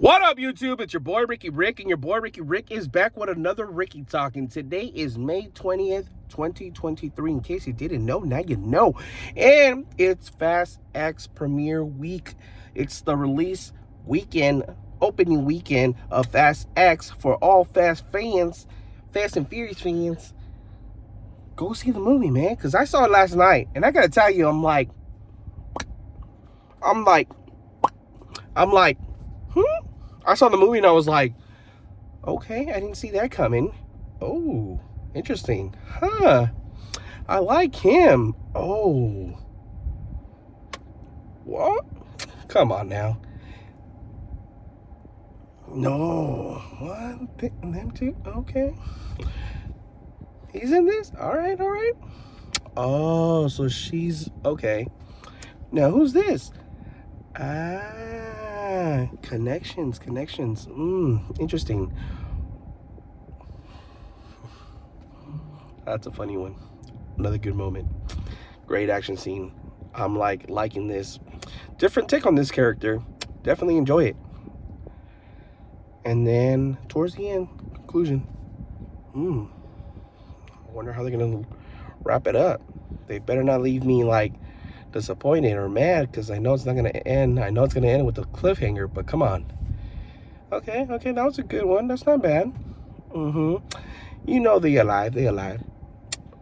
What up, YouTube? It's your boy Ricky Rick, and your boy Ricky Rick is back with another Ricky Talk. And today is May 20th, 2023. In case you didn't know, now you know. And it's Fast X premiere week. It's the release weekend, opening weekend of Fast X for all Fast fans, Fast and Furious fans. Go see the movie, man, because I saw it last night, and I gotta tell you, I'm like, I saw the movie and I was like, okay, I didn't see that coming. Oh, interesting. Huh. I like him. Oh. What? Come on now. No. What? Them two? Okay. He's in this? All right, all right. Oh, so she's... Okay. Now, who's this? Connections. Interesting. That's a funny one. Another good moment. Great action scene. I'm liking this. Different take on this character. Definitely enjoy it. And then towards the end, conclusion. I wonder how they're gonna wrap it up. They better not leave me like disappointed or mad, because I know it's not going to end. I know it's going to end with a cliffhanger, but come on. Okay, that was a good one. That's not bad. You know they alive.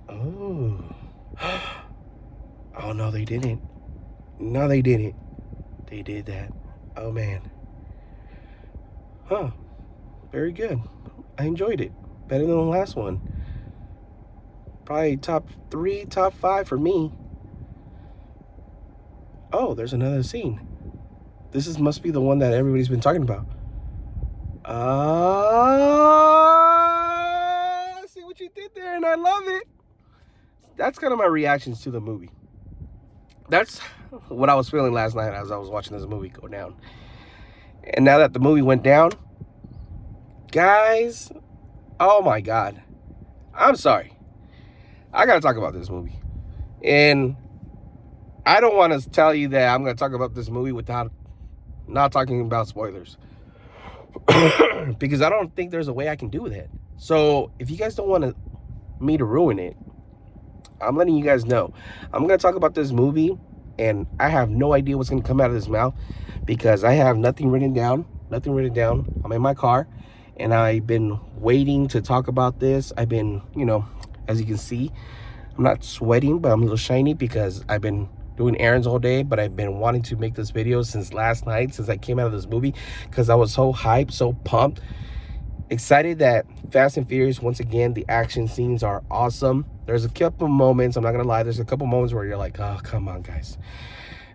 Oh. Oh, no, they didn't. No, they didn't. They did that. Oh, man. Huh. Very good. I enjoyed it. Better than the last one. Probably top 3, top 5 for me. Oh, there's another scene. This must be the one that everybody's been talking about. I see what you did there, and I love it. That's kind of my reactions to the movie. That's what I was feeling last night as I was watching this movie go down. And now that the movie went down, guys, oh my God. I'm sorry. I got to talk about this movie. And I don't want to tell you that I'm going to talk about this movie without not talking about spoilers. Because I don't think there's a way I can do that. So if you guys don't want me to ruin it, I'm letting you guys know. I'm going to talk about this movie, and I have no idea what's going to come out of this mouth because I have nothing written down. I'm in my car, and I've been waiting to talk about this. I've been, as you can see, I'm not sweating, but I'm a little shiny because I've been doing errands all day, but I've been wanting to make this video since last night, since I came out of this movie, because I was so hyped, so pumped, excited that Fast and Furious, once again, the action scenes are awesome. There's a couple moments, I'm not gonna lie, there's a couple moments where you're like, oh, come on, guys.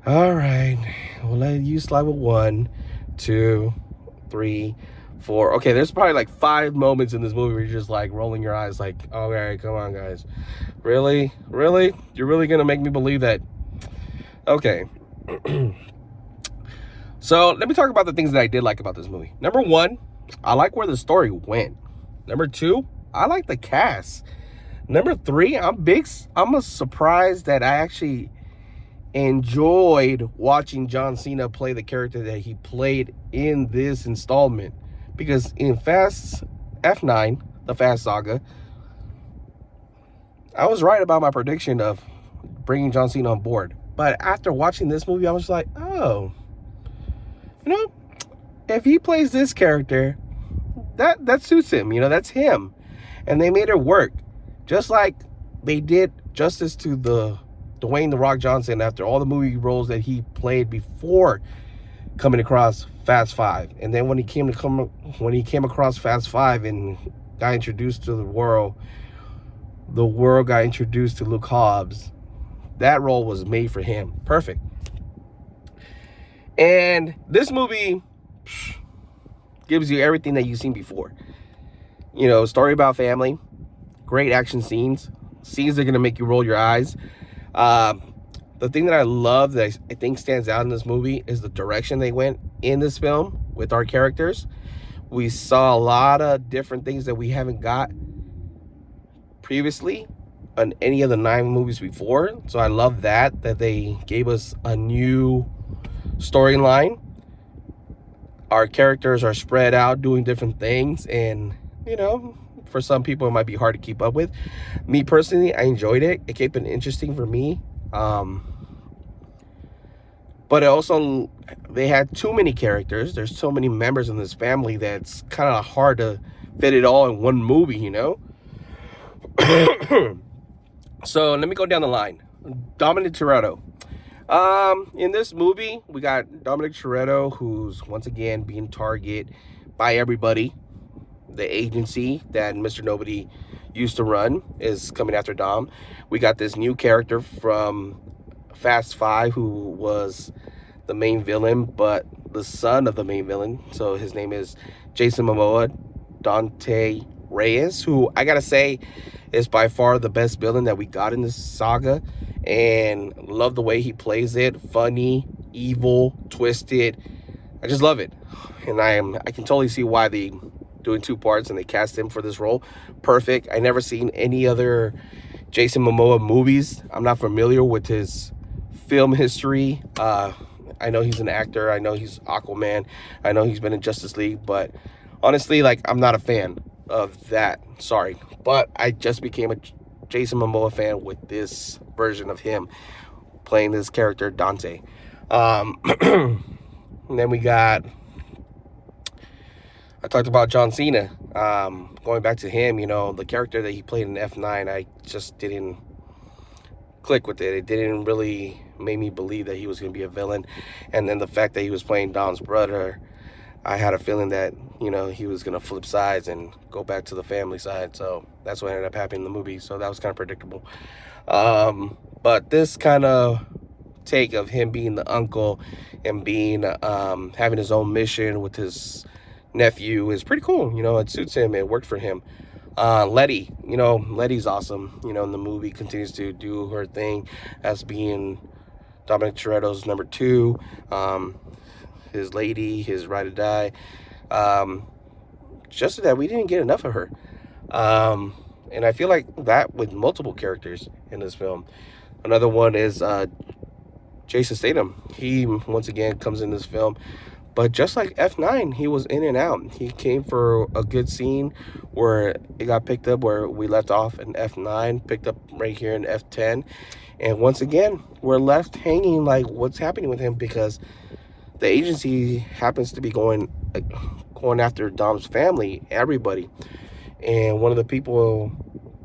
All right, we'll let you slide with 1, 2, 3, 4. Okay, there's probably like 5 moments in this movie where you're just like rolling your eyes like, all right, come on, guys. Really? You're really gonna make me believe that? Okay. So let me talk about the things that I did like about this movie. Number 1, I like where the story went. Number 2, I like the cast. Number 3, I'm surprised that I actually enjoyed watching John Cena play the character that he played in this installment. Because in Fast F9, the Fast Saga, I was right about my prediction of bringing John Cena on board. But after watching this movie, I was like, oh, if he plays this character, that suits him, that's him. And they made it work. Just like they did justice to the Dwayne "The Rock" Johnson after all the movie roles that he played before coming across Fast 5. And then when he came across Fast 5 and got introduced to the world got introduced to Luke Hobbs. That role was made for him. Perfect. And this movie gives you everything that you've seen before. Story about family, great action scenes that are going to make you roll your eyes. The thing that I love that I think stands out in this movie is the direction they went in this film with our characters. We saw a lot of different things that we haven't got previously on any of the 9 movies before. So I love that they gave us a new storyline. Our characters are spread out doing different things, and you know, for some people it might be hard to keep up with. Me personally, I enjoyed it. It kept it interesting for me. Um, but it also, they had too many characters. There's so many members in this family that's kind of hard to fit it all in one movie, you know. So let me go down the line. Dominic Toretto. In this movie, we got Dominic Toretto, who's once again being targeted by everybody. The agency that Mr. Nobody used to run is coming after Dom. We got this new character from Fast Five, who was the main villain, but the son of the main villain. So his name is Jason Mamoa, Dante Reyes, who I gotta say is by far the best villain that we got in this saga, and love the way he plays it. Funny, evil, twisted. I just love it, and I can totally see why they doing two parts and they cast him for this role. Perfect. I never seen any other Jason Momoa movies. I'm not familiar with his film history. I know he's an actor. I know he's Aquaman. I know he's been in Justice League, but honestly, like, I'm not a fan of that. Sorry, but I just became a Jason Momoa fan with this version of him playing this character Dante. And then we got, I talked about John Cena. Going back to him, you know, the character that he played in F9, I just didn't click with it. It didn't really make me believe that he was going to be a villain. And then the fact that he was playing Dom's brother, I had a feeling that, you know, he was going to flip sides and go back to the family side. So that's what ended up happening in the movie. So that was kind of predictable. But this kind of take of him being the uncle and being having his own mission with his nephew is pretty cool. You know, it suits him. It worked for him. Letty, you know, Letty's awesome. You know, in the movie, continues to do her thing as being Dominic Toretto's number two, his lady, his ride or die. Just that we didn't get enough of her. And I feel like that with multiple characters in this film. Another one is Jason Statham. He once again comes in this film, but just like F9, he was in and out. He came for a good scene where it got picked up where we left off in F9, picked up right here in F10. And once again, we're left hanging like what's happening with him, because the agency happens to be going after Dom's family, everybody. And one of the people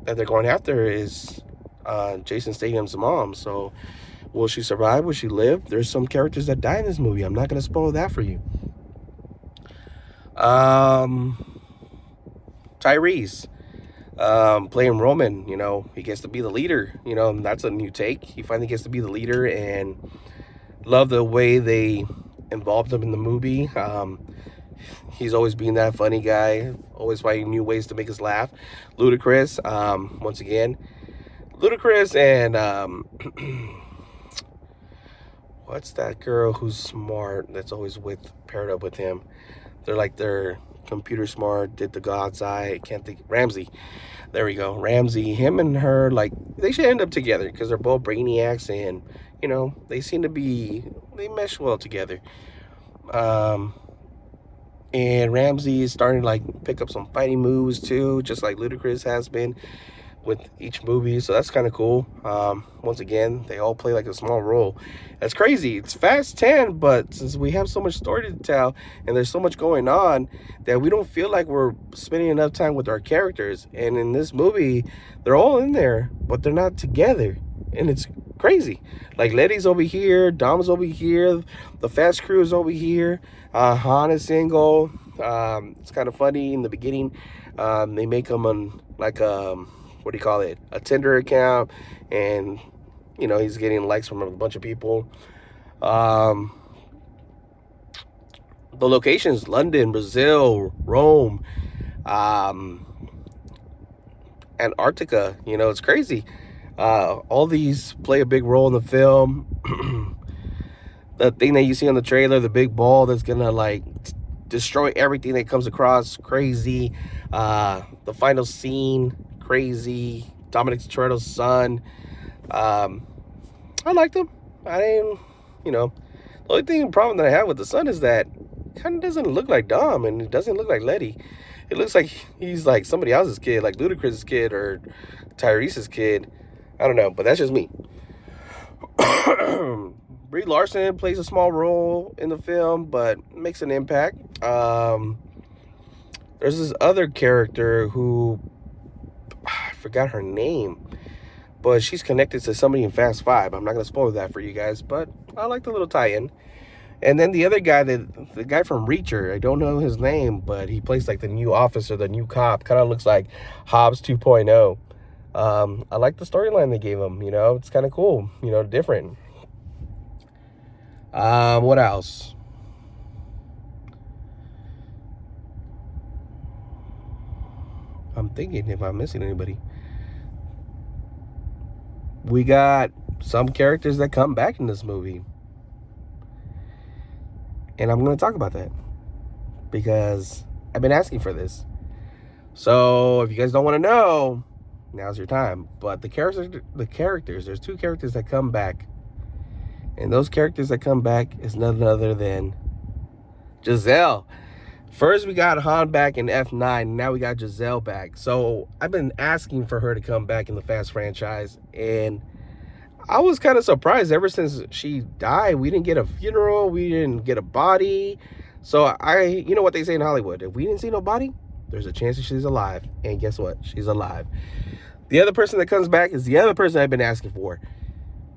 that they're going after is Jason Statham's mom. So will she survive? Will she live? There's some characters that die in this movie. I'm not going to spoil that for you. Tyrese, playing Roman, you know, he gets to be the leader. You know, and that's a new take. He finally gets to be the leader, and love the way they involved him in the movie. He's always being that funny guy, always finding new ways to make us laugh. Ludacris, once again, Ludacris and what's that girl who's smart that's always paired up with him? They're computer smart, did the God's Eye. I can't think. Ramsey. There we go. Ramsey. Him and her, like, they should end up together because they're both brainiacs, and you know, they mesh well together. And Ramsey is starting to like pick up some fighting moves too, just like Ludacris has been with each movie. So that's kind of cool. Once again, they all play like a small role. That's crazy. It's Fast 10, but since we have so much story to tell and there's so much going on, that we don't feel like we're spending enough time with our characters. And in this movie, they're all in there, but they're not together. And it's crazy. Like, Letty's over here, Dom's over here, the Fast crew is over here, Han is single. It's kind of funny in the beginning. They make him on like what do you call it, a Tinder account, and you know, he's getting likes from a bunch of people. The locations: London, Brazil, Rome, Antarctica. You know, it's crazy. All these play a big role in the film. The thing that you see on the trailer, the big ball that's gonna like destroy everything that comes across, crazy. The final scene, crazy. Dominic Toretto's son. I liked him. I didn't, you know, the only problem that I have with the son is that kind of doesn't look like Dom, and it doesn't look like Letty. It looks like he's like somebody else's kid, like Ludacris's kid or Tyrese's kid. I don't know, but that's just me. Brie Larson plays a small role in the film, but makes an impact. There's this other character who I forgot her name, but she's connected to somebody in Fast Five. I'm not gonna spoil that for you guys, but I like the little tie-in. And then the other guy, the guy from Reacher, I don't know his name, but he plays like the new officer, the new cop. Kind of looks like Hobbs 2.0. I like the storyline they gave him. You know, it's kind of cool. You know, different. What else? I'm thinking if I'm missing anybody. We got some characters that come back in this movie. And I'm going to talk about that because I've been asking for this. So if you guys don't want to know, now's your time. But the characters, there's two characters that come back. And those characters that come back is none other than Giselle. First, we got Han back in F9. And now we got Giselle back. So I've been asking for her to come back in the Fast franchise. And I was kind of surprised. Ever since she died, we didn't get a funeral. We didn't get a body. So you know what they say in Hollywood. If we didn't see no body, there's a chance that she's alive. And guess what? She's alive. The other person that comes back is the other person I've been asking for.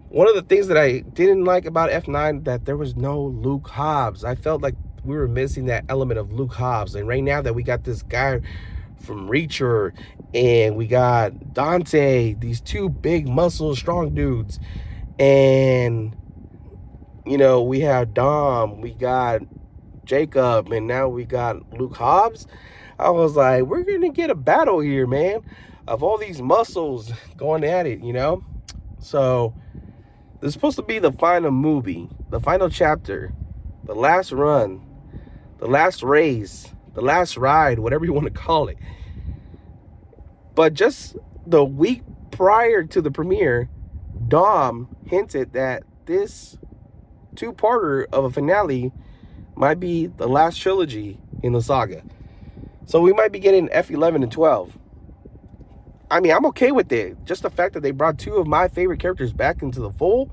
One of the things that I didn't like about F9, that there was no Luke Hobbs. I felt like we were missing that element of Luke Hobbs. And right now that we got this guy from Reacher and we got Dante, these two big muscle strong dudes, and you know, we have Dom, we got Jacob, and now we got Luke Hobbs. I was like, we're gonna get a battle here, man, of all these muscles going at it, you know. So this is supposed to be the final movie, the final chapter, the last run, the last race, the last ride, whatever you want to call it. But just the week prior to the premiere, Dom hinted that this two-parter of a finale might be the last trilogy in the saga. So we might be getting F11 and 12. I mean, I'm okay with it. Just the fact that they brought two of my favorite characters back into the fold.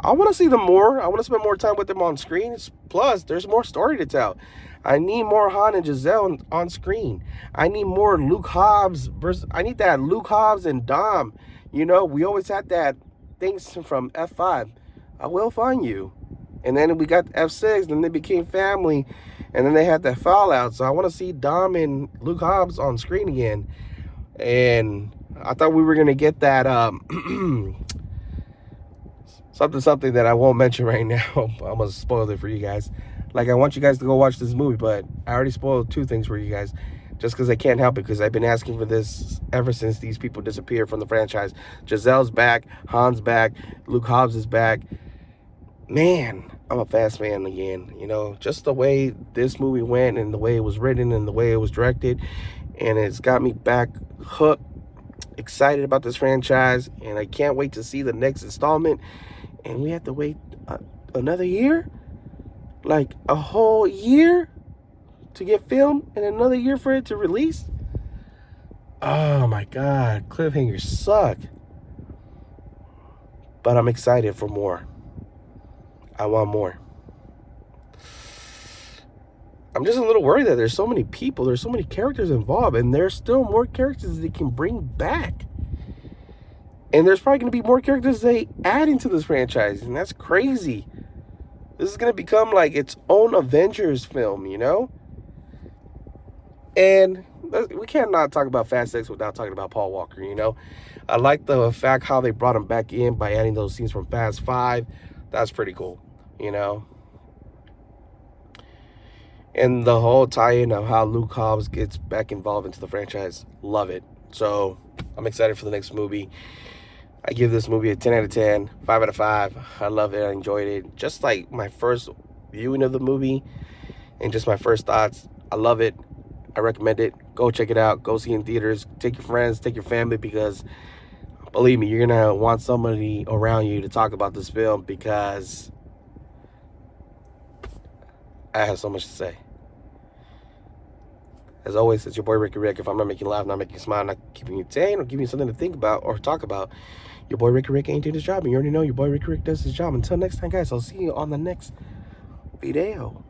I want to see them more. I want to spend more time with them on screen. Plus, there's more story to tell. I need more Han and Giselle on screen. I need more Luke Hobbs I need that Luke Hobbs and Dom. You know, we always had that things from F5. I will find you. And then we got F6, then they became family. And then they had that fallout. So I want to see Dom and Luke Hobbs on screen again. And I thought we were going to get that something that I won't mention right now. I'm going to spoil it for you guys. Like, I want you guys to go watch this movie, but I already spoiled two things for you guys just because I can't help it, because I've been asking for this ever since these people disappeared from the franchise. Giselle's back, Han's back, Luke Hobbs is back. Man, I'm a Fast fan again. You know, just the way this movie went and the way it was written and the way it was directed, and it's got me back hooked, excited about this franchise, and I can't wait to see the next installment. And we have to wait another year? Like a whole year to get filmed and another year for it to release? Oh my God, cliffhangers suck. But I'm excited for more. I want more. I'm just a little worried that there's so many people, there's so many characters involved, and there's still more characters they can bring back. And there's probably going to be more characters they add into this franchise, and that's crazy. This is going to become like its own Avengers film, you know? And we cannot talk about Fast X without talking about Paul Walker, you know? I like the fact how they brought him back in by adding those scenes from Fast 5. That's pretty cool, you know? And the whole tie-in of how Luke Hobbs gets back involved into the franchise. Love it. So I'm excited for the next movie. I give this movie a 10 out of 10, 5 out of 5. I love it. I enjoyed it. Just like my first viewing of the movie and just my first thoughts. I love it. I recommend it. Go check it out. Go see it in theaters. Take your friends, take your family, because believe me, you're going to want somebody around you to talk about this film, because I have so much to say. As always, it's your boy Ricky Rick. If I'm not making you laugh, not making you smile, not keeping you entertained, or giving you something to think about or talk about, your boy Ricky Rick ain't doing his job. And you already know your boy Ricky Rick does his job. Until next time, guys, I'll see you on the next video.